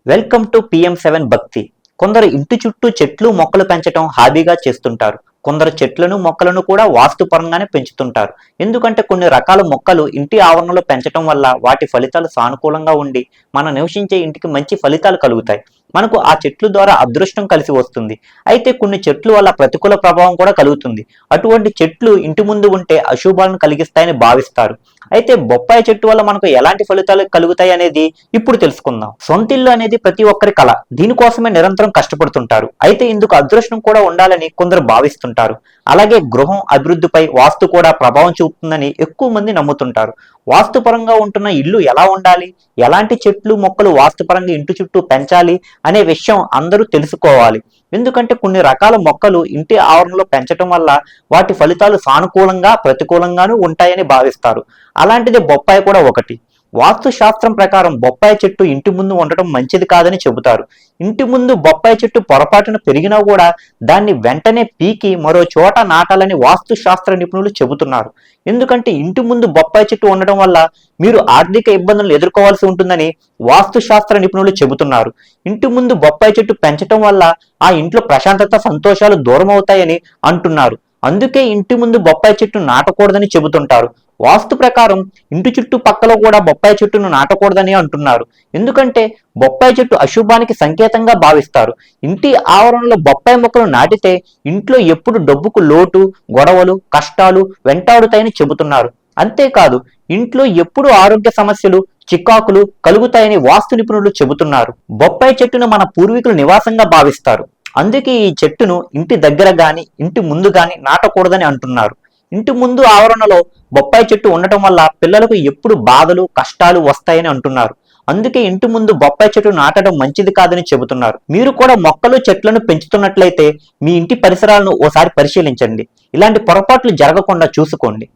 Welcome to PM7 భక్తి. కొందరు ఇంటి చుట్టూ చెట్లు మొక్కలు పెంచడం హాబీగా చేస్తుంటారు. కొందరు చెట్లను మొక్కలను కూడా వాస్తుపరంగానే పెంచుతుంటారు. ఎందుకంటే కొన్ని రకాల మొక్కలు ఇంటి ఆవరణలో పెంచడం వల్ల వాటి ఫలితాలు సానుకూలంగా ఉండి మనం నివసించే ఇంటికి మంచి ఫలితాలు కలుగుతాయి. మనకు ఆ చెట్లు ద్వారా అదృష్టం కలిసి వస్తుంది. అయితే కొన్ని చెట్లు వల్ల ప్రతికూల ప్రభావం కూడా కలుగుతుంది. అటువంటి చెట్లు ఇంటి ముందు ఉంటే అశుభాలను కలిగిస్తాయని భావిస్తారు. అయితే బొప్పాయి చెట్టు వల్ల మనకు ఎలాంటి ఫలితాలు కలుగుతాయి అనేది ఇప్పుడు తెలుసుకుందాం. సొంతిల్లు అనేది ప్రతి ఒక్కరి కల. దీనికోసమే నిరంతరం కష్టపడుతుంటారు. అయితే ఇందుకు అదృష్టం కూడా ఉండాలని కొందరు భావిస్తుంటారు. అలాగే గృహం అభివృద్ధిపై వాస్తు కూడా ప్రభావం చూపుతుందని ఎక్కువ మంది నమ్ముతుంటారు. వాస్తుపరంగా ఉంటున్న ఇల్లు ఎలా ఉండాలి, ఎలాంటి చెట్లు మొక్కలు వాస్తుపరంగా ఇంటి చుట్టూ పెంచాలి అనే విషయం అందరూ తెలుసుకోవాలి. ఎందుకంటే కొన్ని రకాల మొక్కలు ఇంటి ఆవరణలో పెంచడం వల్ల వాటి ఫలితాలు సానుకూలంగా ప్రతికూలంగానూ ఉంటాయని భావిస్తారు. అలాంటిది బొప్పాయి కూడా ఒకటి. వాస్తు శాస్త్రం ప్రకారం బొప్పాయి చెట్టు ఇంటి ముందు ఉండటం మంచిది కాదని చెబుతారు. ఇంటి ముందు బొప్పాయి చెట్టు పొరపాటున పెరిగినా కూడా దాన్ని వెంటనే పీకి మరో చోట నాటాలని వాస్తు శాస్త్ర నిపుణులు చెబుతున్నారు. ఎందుకంటే ఇంటి ముందు బొప్పాయి చెట్టు ఉండడం వల్ల మీరు ఆర్థిక ఇబ్బందులను ఎదుర్కోవాల్సి ఉంటుందని వాస్తు శాస్త్ర నిపుణులు చెబుతున్నారు. ఇంటి ముందు బొప్పాయి చెట్టు పెంచడం వల్ల ఆ ఇంట్లో ప్రశాంతత సంతోషాలు దూరం అవుతాయని అంటున్నారు. అందుకే ఇంటి ముందు బొప్పాయి చెట్టు నాటకూడదని చెబుతుంటారు. వాస్తు ప్రకారం ఇంటి చుట్టూ పక్కలో కూడా బొప్పాయి చెట్టును నాటకూడదని అంటున్నారు. ఎందుకంటే బొప్పాయి చెట్టు అశుభానికి సంకేతంగా భావిస్తారు. ఇంటి ఆవరణలో బొప్పాయి మొక్కలు నాటితే ఇంట్లో ఎప్పుడు డబ్బుకు లోటు, గొడవలు, కష్టాలు వెంటాడుతాయని చెబుతున్నారు. అంతేకాదు ఇంట్లో ఎప్పుడు ఆరోగ్య సమస్యలు, చికాకులు కలుగుతాయని వాస్తు నిపుణులు చెబుతున్నారు. బొప్పాయి చెట్టును మన పూర్వీకులు నివాసంగా భావిస్తారు. అందుకే ఈ చెట్టును ఇంటి దగ్గర గాని ఇంటి ముందు గాని నాటకూడదని అంటున్నారు. ఇంటి ముందు ఆవరణలో బొప్పాయి చెట్టు ఉండటం వల్ల పిల్లలకు ఎప్పుడు బాధలు, కష్టాలు వస్తాయని అంటున్నారు. అందుకే ఇంటి ముందు బొప్పాయి చెట్టు నాటడం మంచిది కాదని చెబుతున్నారు. మీరు కూడా మొక్కలు, చెట్లను పెంచుతున్నట్లయితే మీ ఇంటి పరిసరాలను ఓసారి పరిశీలించండి. ఇలాంటి పొరపాట్లు జరగకుండా చూసుకోండి.